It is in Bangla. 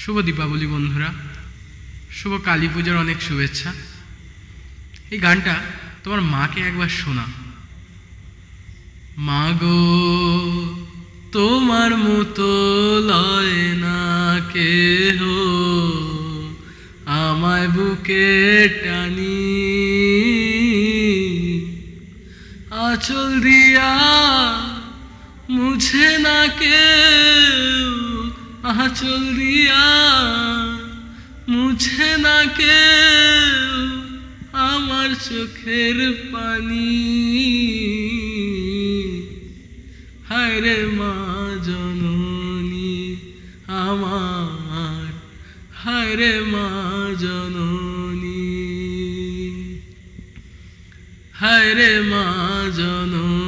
শুভ দীপাবলি বন্ধুরা, শুভ কালী পূজার অনেক শুভেচ্ছা। এই গানটা তোমার মাকে একবার শোনা। মা গো, তোমার মতো লয় না কেহ, আমায় বুকে টানি, আঁচল দিয়া মুছে না কেউ, আঁচল দিয়া মুছে না কেউ আমার চোখের পানি। হায় রে মা জননী আমার, হায় রে মা জননী, হায় রে মা জননী।